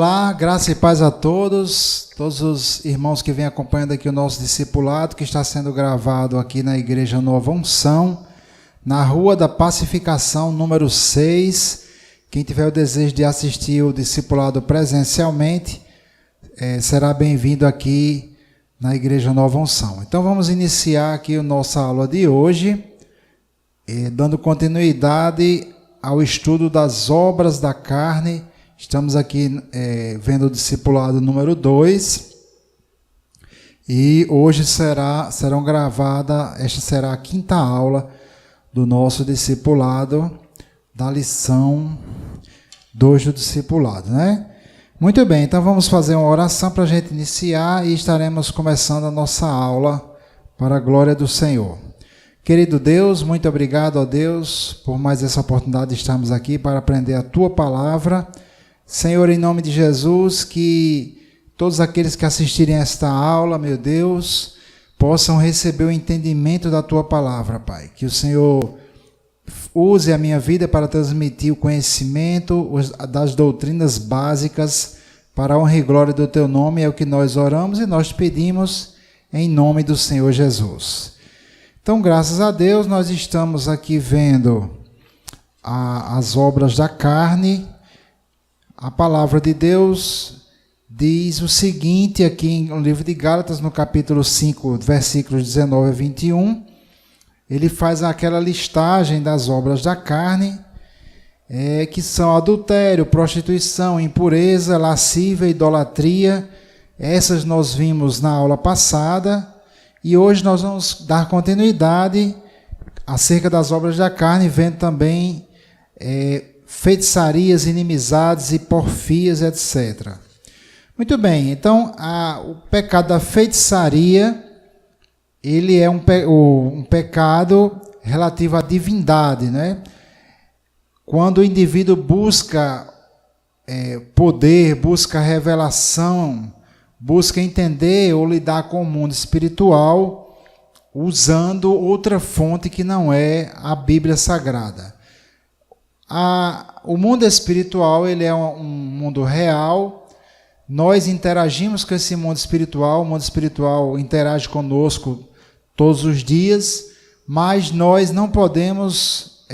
Olá, graça e paz a todos os irmãos que vêm acompanhando aqui o nosso discipulado, que está sendo gravado aqui na Igreja Nova Unção, na Rua da Pacificação, número 6. Quem tiver o desejo de assistir o discipulado presencialmente, será bem-vindo aqui na Igreja Nova Unção. Então vamos iniciar aqui a nossa aula de hoje, dando continuidade ao estudo das obras da carne. Estamos aqui vendo o discipulado número 2 e hoje serão gravadas, esta será a quinta aula do nosso discipulado, da lição 2 do discipulado, né? Muito bem, então vamos fazer uma oração para a gente iniciar e estaremos começando a nossa aula para a glória do Senhor. Querido Deus, muito obrigado, ó Deus, por mais essa oportunidade de estarmos aqui para aprender a Tua Palavra. Senhor, em nome de Jesus, que todos aqueles que assistirem a esta aula, meu Deus, possam receber o entendimento da Tua Palavra, Pai. Que o Senhor use a minha vida para transmitir o conhecimento das doutrinas básicas para a honra e glória do Teu nome. É o que nós oramos e nós pedimos em nome do Senhor Jesus. Então, graças a Deus, nós estamos aqui vendo as obras da carne. A palavra de Deus diz o seguinte aqui no livro de Gálatas, no capítulo 5, versículos 19 a 21. Ele faz aquela listagem das obras da carne, que são adultério, prostituição, impureza, lascívia, idolatria. Essas nós vimos na aula passada e hoje nós vamos dar continuidade acerca das obras da carne, vendo também feitiçarias, inimizades e porfias, etc. Muito bem, então o pecado da feitiçaria, ele é um pecado relativo à divindade, né? Quando o indivíduo busca poder, busca revelação, busca entender ou lidar com o mundo espiritual, usando outra fonte que não é a Bíblia Sagrada. O mundo espiritual, ele é um mundo real. Nós interagimos com esse mundo espiritual. O mundo espiritual interage conosco todos os dias, mas nós não podemos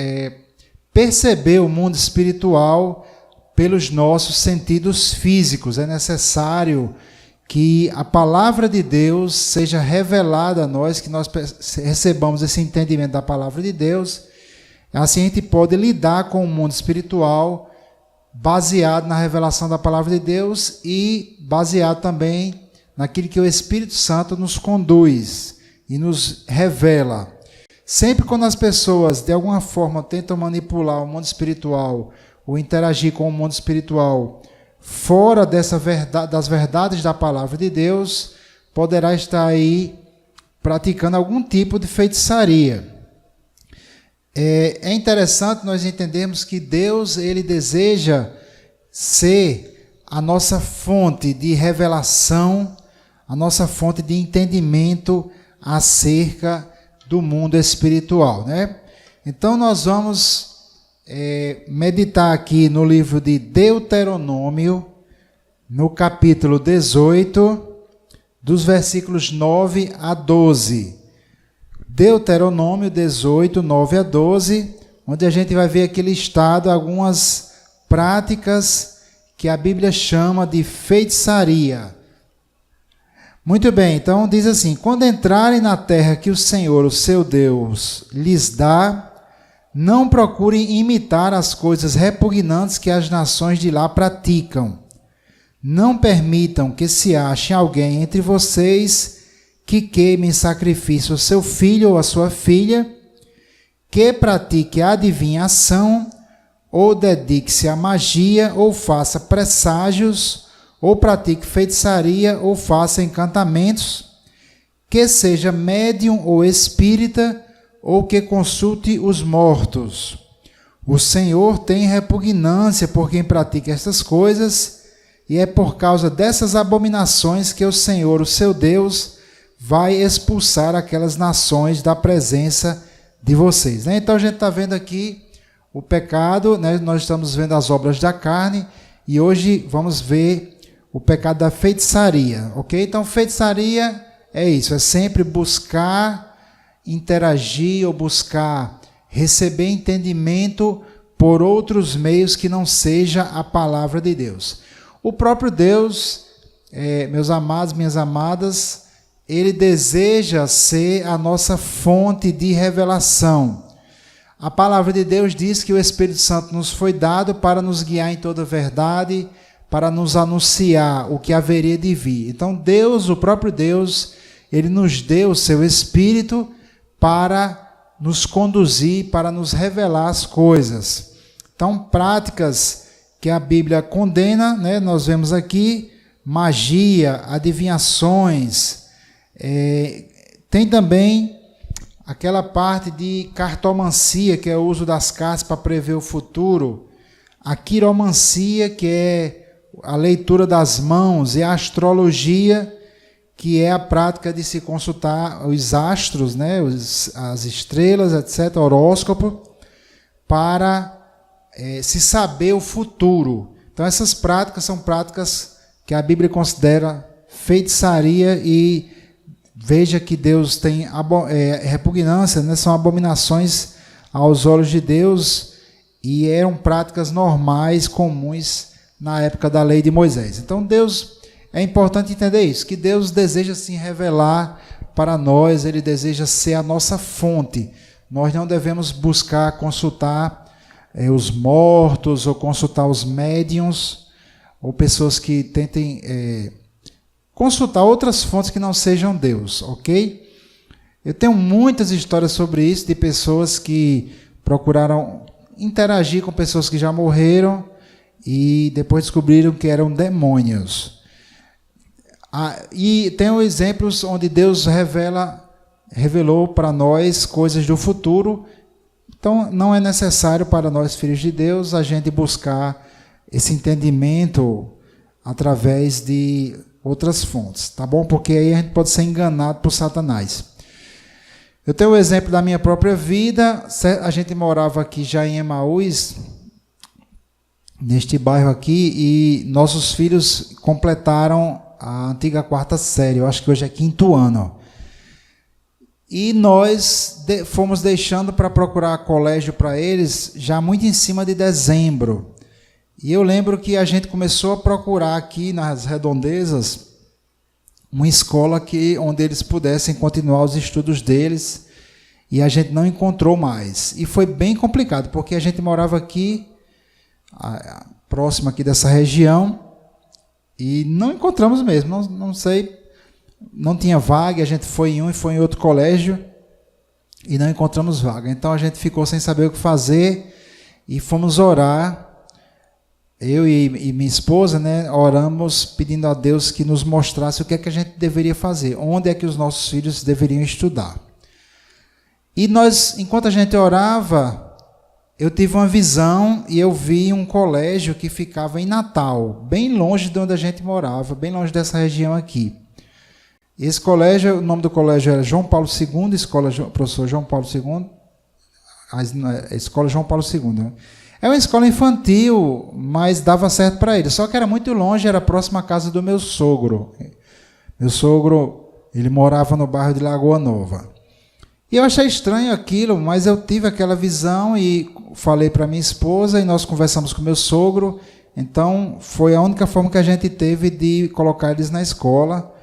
perceber o mundo espiritual pelos nossos sentidos físicos. É necessário que a palavra de Deus seja revelada a nós, que nós recebamos esse entendimento da palavra de Deus. Assim a gente pode lidar com o mundo espiritual baseado na revelação da palavra de Deus e baseado também naquilo que o Espírito Santo nos conduz e nos revela. Sempre quando as pessoas de alguma forma tentam manipular o mundo espiritual ou interagir com o mundo espiritual fora das verdades da palavra de Deus, poderá estar aí praticando algum tipo de feitiçaria. É interessante nós entendermos que Deus, ele deseja ser a nossa fonte de revelação, a nossa fonte de entendimento acerca do mundo espiritual, né? Então nós vamos meditar aqui no livro de Deuteronômio, no capítulo 18, dos versículos 9 a 12. Deuteronômio 18, 9 a 12, onde a gente vai ver aqui listado algumas práticas que a Bíblia chama de feitiçaria. Muito bem, então diz assim: quando entrarem na terra que o Senhor, o seu Deus, lhes dá, não procurem imitar as coisas repugnantes que as nações de lá praticam. Não permitam que se ache alguém entre vocês que queime em sacrifício o seu filho ou a sua filha, que pratique a adivinhação, ou dedique-se à magia, ou faça presságios, ou pratique feitiçaria, ou faça encantamentos, que seja médium ou espírita, ou que consulte os mortos. O Senhor tem repugnância por quem pratica estas coisas, e é por causa dessas abominações que o Senhor, o seu Deus, vai expulsar aquelas nações da presença de vocês. Então a gente está vendo aqui o pecado, né? Nós estamos vendo as obras da carne, E hoje vamos ver o pecado da feitiçaria, ok? Então, feitiçaria é isso, é sempre buscar interagir ou buscar receber entendimento por outros meios que não seja a palavra de Deus. O próprio Deus, meus amados, minhas amadas, Ele deseja ser a nossa fonte de revelação. A palavra de Deus diz que o Espírito Santo nos foi dado para nos guiar em toda a verdade, para nos anunciar o que haveria de vir. Então Deus, o próprio Deus, Ele nos deu o seu Espírito para nos conduzir, para nos revelar as coisas. Então, práticas que a Bíblia condena, né, nós vemos aqui, magia, adivinhações, tem também aquela parte de cartomancia, que é o uso das cartas para prever o futuro, a quiromancia, que é a leitura das mãos, e a astrologia, que é a prática de se consultar os astros, né, as estrelas, etc., horóscopo, para se saber o futuro. Então, essas práticas são práticas que a Bíblia considera feitiçaria, e veja que Deus tem repugnância, né? São abominações aos olhos de Deus, e eram práticas normais, comuns na época da lei de Moisés. Então, Deus, é importante entender isso, que Deus deseja se revelar para nós, Ele deseja ser a nossa fonte. Nós não devemos buscar consultar os mortos, ou consultar os médiuns, ou pessoas que tentem consultar outras fontes que não sejam Deus, ok? Eu tenho muitas histórias sobre isso, de pessoas que procuraram interagir com pessoas que já morreram e depois descobriram que eram demônios. E tenho exemplos onde Deus revelou para nós coisas do futuro. Então, não é necessário para nós, filhos de Deus, a gente buscar esse entendimento através de outras fontes, tá bom? Porque aí a gente pode ser enganado por Satanás. Eu tenho o exemplo da minha própria vida. A gente morava aqui já em Emaús, neste bairro aqui, e nossos filhos completaram a antiga 4ª série, eu acho que hoje é 5º ano. E nós fomos deixando para procurar colégio para eles já muito em cima de dezembro. E eu lembro que a gente começou a procurar aqui nas redondezas uma escola onde eles pudessem continuar os estudos deles, e a gente não encontrou mais. E foi bem complicado, porque a gente morava aqui, próximo aqui dessa região, e não encontramos mesmo, não sei. Não tinha vaga, a gente foi em um e foi em outro colégio e não encontramos vaga. Então a gente ficou sem saber o que fazer e fomos orar. Eu e minha esposa, né, oramos pedindo a Deus que nos mostrasse o que é que a gente deveria fazer, onde é que os nossos filhos deveriam estudar. E nós, enquanto a gente orava, eu tive uma visão e eu vi um colégio que ficava em Natal, bem longe de onde a gente morava, bem longe dessa região aqui. Esse colégio, o nome do colégio era João Paulo II, Escola Professor João Paulo II, a Escola João Paulo II. Né? É uma escola infantil, mas dava certo para ele. Só que era muito longe, era próximo à casa do meu sogro. Meu sogro, ele morava no bairro de Lagoa Nova. E eu achei estranho aquilo, mas eu tive aquela visão e falei para minha esposa, e nós conversamos com meu sogro. Então, foi a única forma que a gente teve de colocar eles na escola.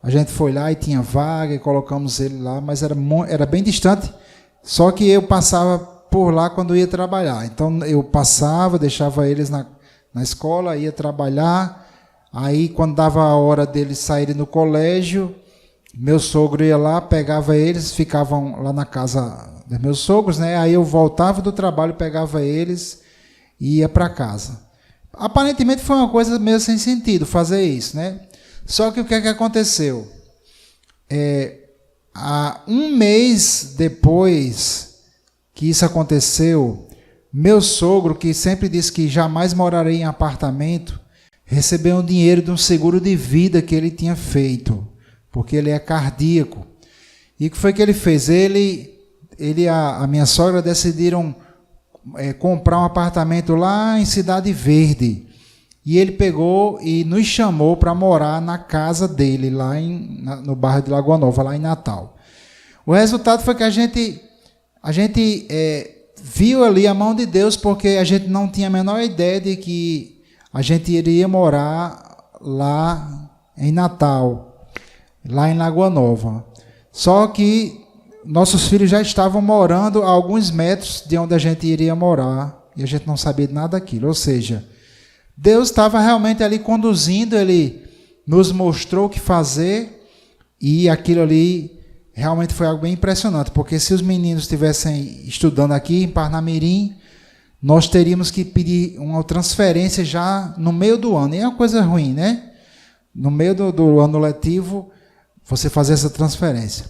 A gente foi lá e tinha vaga e colocamos ele lá, mas era bem distante, só que eu passava por lá quando ia trabalhar. Então eu passava, deixava eles na escola, ia trabalhar, aí quando dava a hora deles saírem do colégio, meu sogro ia lá, pegava eles, ficavam lá na casa dos meus sogros, né? Aí eu voltava do trabalho, pegava eles e ia para casa. Aparentemente foi uma coisa meio sem sentido fazer isso, né? Só que o que é que aconteceu? Um mês depois que isso aconteceu, meu sogro, que sempre disse que jamais moraria em apartamento, recebeu um dinheiro de um seguro de vida que ele tinha feito, porque ele é cardíaco. E o que foi que ele fez? Ele e a minha sogra decidiram comprar um apartamento lá em Cidade Verde. e ele pegou e nos chamou para morar na casa dele, lá no bairro de Lagoa Nova, lá em Natal. O resultado foi que a gente viu ali a mão de Deus, porque a gente não tinha a menor ideia de que a gente iria morar lá em Natal, lá em Lagoa Nova. Só que nossos filhos já estavam morando a alguns metros de onde a gente iria morar, e a gente não sabia de nada daquilo. Ou seja, Deus estava realmente ali conduzindo, Ele nos mostrou o que fazer, e aquilo ali realmente foi algo bem impressionante, porque se os meninos estivessem estudando aqui em Parnamirim, nós teríamos que pedir uma transferência já no meio do ano. E é uma coisa ruim, né? No meio do ano letivo, você fazer essa transferência.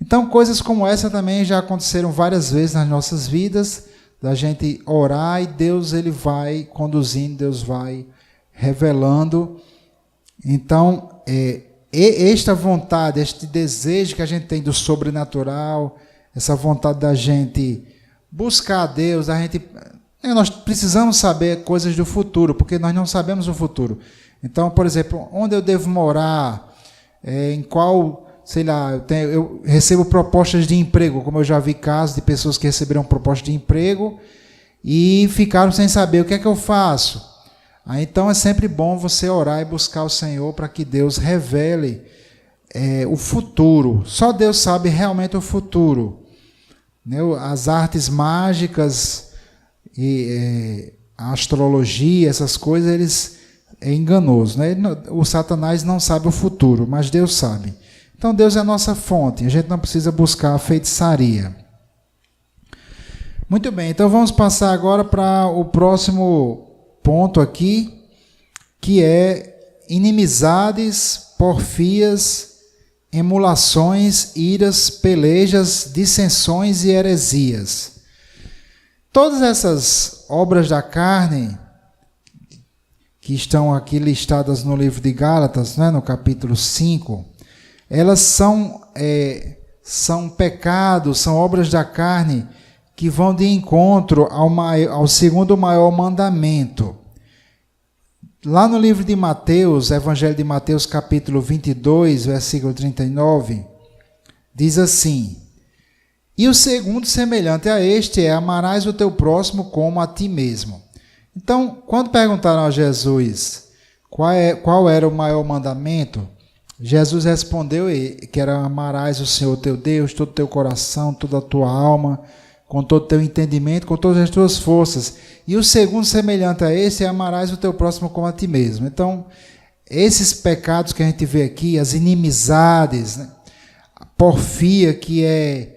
Então, coisas como essa também já aconteceram várias vezes nas nossas vidas, da gente orar e Deus ele vai conduzindo, Deus vai revelando. Então, esta vontade, este desejo que a gente tem do sobrenatural, essa vontade da gente buscar a Deus, nós precisamos saber coisas do futuro, porque nós não sabemos o futuro. Então, por exemplo, onde eu devo morar, em qual, sei lá, eu recebo propostas de emprego, como eu já vi casos de pessoas que receberam propostas de emprego e ficaram sem saber o que é que eu faço. Então é sempre bom você orar e buscar o Senhor para que Deus revele o futuro. Só Deus sabe realmente o futuro. Né? As artes mágicas e a astrologia, essas coisas, é enganoso. Né? O Satanás não sabe o futuro, mas Deus sabe. Então Deus é a nossa fonte, a gente não precisa buscar a feitiçaria. Muito bem, então vamos passar agora para o próximo ponto aqui, que é inimizades, porfias, emulações, iras, pelejas, dissensões e heresias. Todas essas obras da carne, que estão aqui listadas no livro de Gálatas, né, no capítulo 5, elas são pecados, são obras da carne que vão de encontro ao segundo maior mandamento. Lá no livro de Mateus, Evangelho de Mateus, capítulo 22, versículo 39, diz assim: e o segundo semelhante a este é: amarás o teu próximo como a ti mesmo. Então, quando perguntaram a Jesus qual era o maior mandamento, Jesus respondeu que era: amarás o Senhor teu Deus, todo o teu coração, toda a tua alma, com todo o teu entendimento, com todas as tuas forças. E o segundo semelhante a esse é: amarás o teu próximo como a ti mesmo. Então, esses pecados que a gente vê aqui, as inimizades, né? A porfia, que é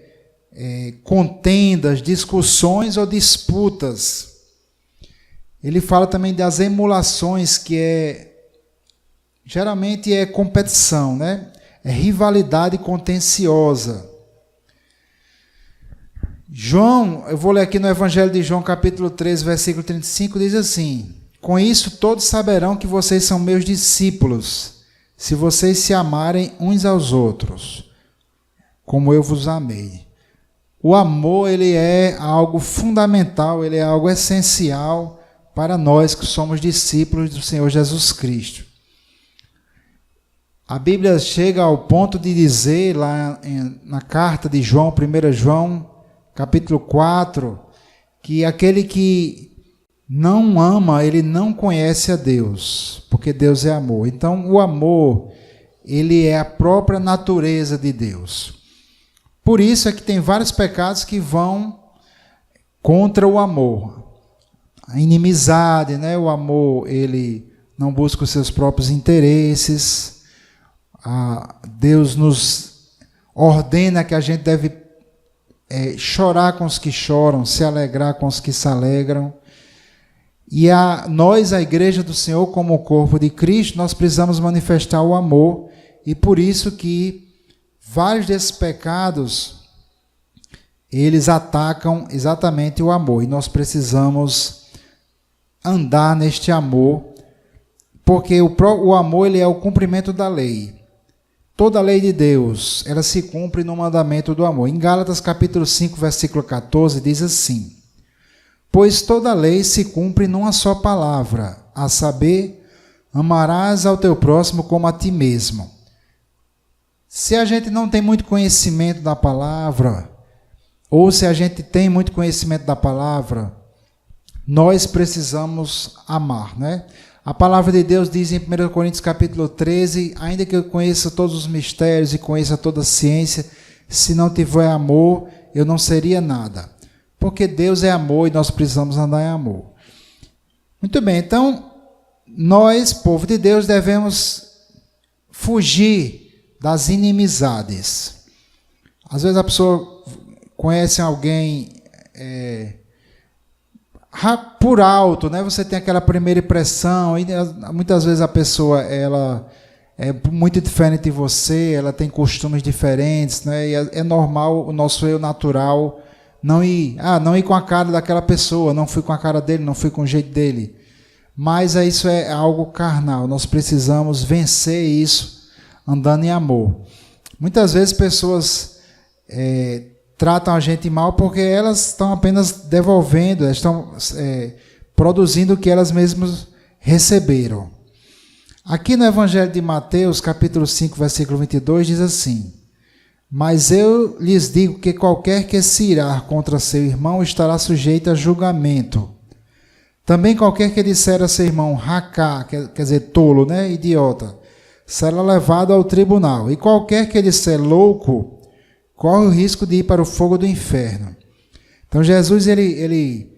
contendas, discussões ou disputas. Ele fala também das emulações, que geralmente é competição, né? É rivalidade contenciosa. João, eu vou ler aqui no Evangelho de João, capítulo 13, versículo 35, diz assim: com isso todos saberão que vocês são meus discípulos, se vocês se amarem uns aos outros, como eu vos amei. O amor, ele é algo fundamental, ele é algo essencial para nós que somos discípulos do Senhor Jesus Cristo. A Bíblia chega ao ponto de dizer, lá na carta de João, 1 João, capítulo 4, que aquele que não ama, ele não conhece a Deus, porque Deus é amor. Então, o amor, ele é a própria natureza de Deus. Por isso é que tem vários pecados que vão contra o amor. A inimizade, né? O amor, ele não busca os seus próprios interesses. Deus nos ordena que a gente deve chorar com os que choram, se alegrar com os que se alegram. E nós, a igreja do Senhor, como o corpo de Cristo, nós precisamos manifestar o amor, e por isso que vários desses pecados, eles atacam exatamente o amor, e nós precisamos andar neste amor, porque o amor, ele é o cumprimento da lei. Toda a lei de Deus, ela se cumpre no mandamento do amor. Em Gálatas capítulo 5, versículo 14, diz assim: pois toda a lei se cumpre numa só palavra: a saber, amarás ao teu próximo como a ti mesmo. Se a gente não tem muito conhecimento da palavra, ou se a gente tem muito conhecimento da palavra, nós precisamos amar, né? A palavra de Deus diz em 1 Coríntios capítulo 13, ainda que eu conheça todos os mistérios e conheça toda a ciência, se não tiver amor, eu não seria nada. Porque Deus é amor e nós precisamos andar em amor. Muito bem, então, nós, povo de Deus, devemos fugir das inimizades. Às vezes a pessoa conhece alguém por alto, né? Você tem aquela primeira impressão, e muitas vezes a pessoa ela é muito diferente de você, ela tem costumes diferentes, né? E é normal o nosso eu natural não ir com a cara daquela pessoa, não fui com a cara dele, não fui com o jeito dele. Mas isso é algo carnal, nós precisamos vencer isso andando em amor. Muitas vezes pessoas tratam a gente mal porque elas estão apenas devolvendo, elas estão produzindo o que elas mesmas receberam. Aqui no Evangelho de Mateus, capítulo 5, versículo 22, diz assim: mas eu lhes digo que qualquer que se irar contra seu irmão estará sujeito a julgamento. Também qualquer que disser a seu irmão racá, quer dizer tolo, né, idiota, será levado ao tribunal. E qualquer que disser louco, corre o risco de ir para o fogo do inferno. Então Jesus ele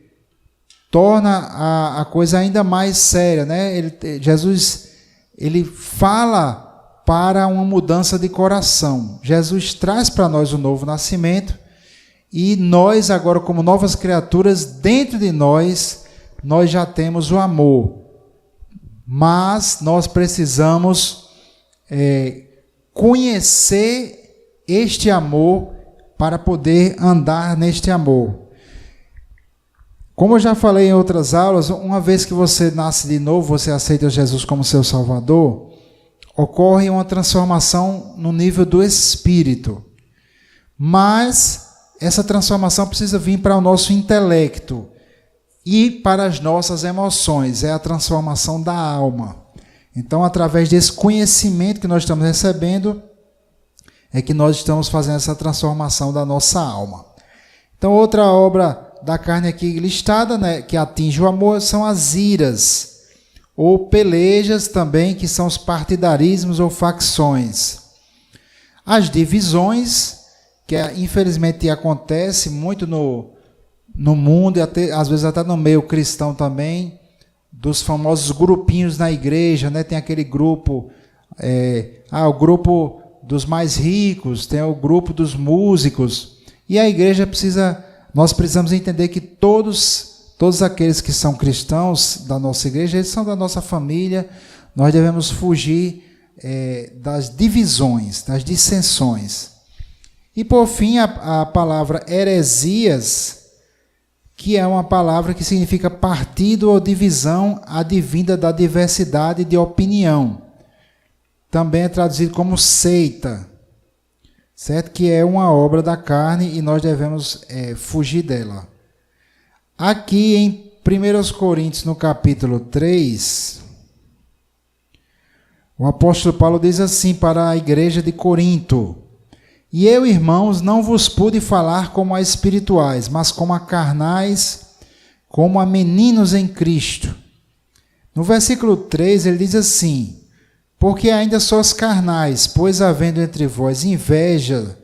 torna a coisa ainda mais séria, né? Jesus ele fala para uma mudança de coração. Jesus traz para nós o novo nascimento e nós agora, como novas criaturas, dentro de nós já temos o amor. Mas nós precisamos conhecer este amor para poder andar neste amor. Como eu já falei em outras aulas, uma vez que você nasce de novo, você aceita Jesus como seu Salvador, ocorre uma transformação no nível do espírito. Mas essa transformação precisa vir para o nosso intelecto e para as nossas emoções. É a transformação da alma. Então, através desse conhecimento que nós estamos recebendo, é que nós estamos fazendo essa transformação da nossa alma. Então, outra obra da carne aqui listada, né, que atinge o amor, são as iras, ou pelejas também, que são os partidarismos ou facções. As divisões, que infelizmente acontece muito no mundo, e até, às vezes até no meio cristão também, dos famosos grupinhos na igreja, né? Tem aquele grupo, o grupo dos mais ricos, tem o grupo dos músicos, e a igreja nós precisamos entender que todos aqueles que são cristãos da nossa igreja, eles são da nossa família. Nós devemos fugir das divisões, das dissensões. E por fim, a palavra heresias, que é uma palavra que significa partido ou divisão advinda da diversidade de opinião. Também é traduzido como seita, certo? Que é uma obra da carne e nós devemos fugir dela. Aqui em 1 Coríntios, no capítulo 3, o apóstolo Paulo diz assim para a igreja de Corinto: e eu, irmãos, não vos pude falar como a espirituais, mas como a carnais, como a meninos em Cristo. No versículo 3 ele diz assim: porque ainda sois carnais, pois havendo entre vós inveja,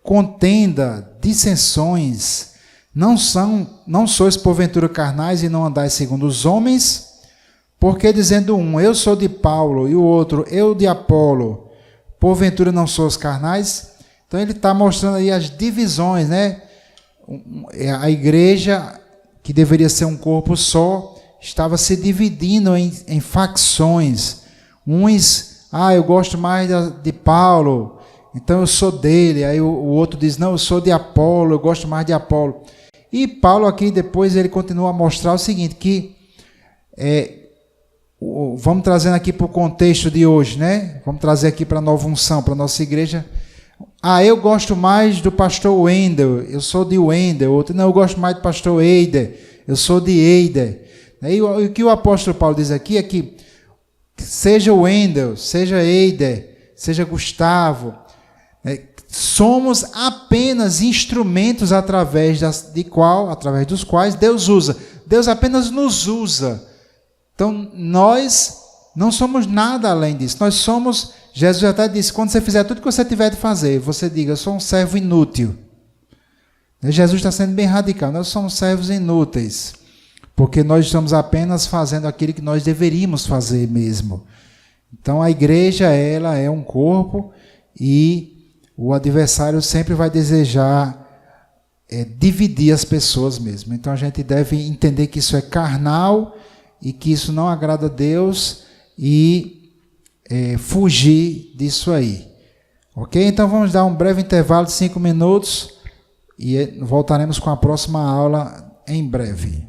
contenda, dissensões, não sois porventura carnais e não andais segundo os homens? Porque dizendo um, eu sou de Paulo, e o outro, eu de Apolo, porventura não sois carnais? Então ele está mostrando aí as divisões, né? A igreja, que deveria ser um corpo só, estava se dividindo em facções. Uns, eu gosto mais de Paulo, então eu sou dele. Aí o outro diz, não, eu sou de Apolo, eu gosto mais de Apolo. E Paulo aqui depois ele continua a mostrar o seguinte, que vamos trazendo aqui para o contexto de hoje, né? Vamos trazer aqui para a Nova Unção, para a nossa igreja. Eu gosto mais do pastor Wendel, eu sou de Wendel. Outro, não, eu gosto mais do pastor Eider, eu sou de Eider. E o que o apóstolo Paulo diz aqui é que seja o Wendel, seja Eider, seja Gustavo, somos apenas instrumentos através dos quais Deus usa. Deus apenas nos usa. Então, nós não somos nada além disso. Nós somos, Jesus até disse, quando você fizer tudo que você tiver de fazer, você diga, eu sou um servo inútil. Jesus está sendo bem radical. Nós somos servos inúteis, porque nós estamos apenas fazendo aquilo que nós deveríamos fazer mesmo. Então, a igreja, ela é um corpo e o adversário sempre vai desejar dividir as pessoas mesmo. Então a gente deve entender que isso é carnal e que isso não agrada a Deus e fugir disso aí. Ok? Então vamos dar um breve intervalo de 5 minutos e voltaremos com a próxima aula em breve.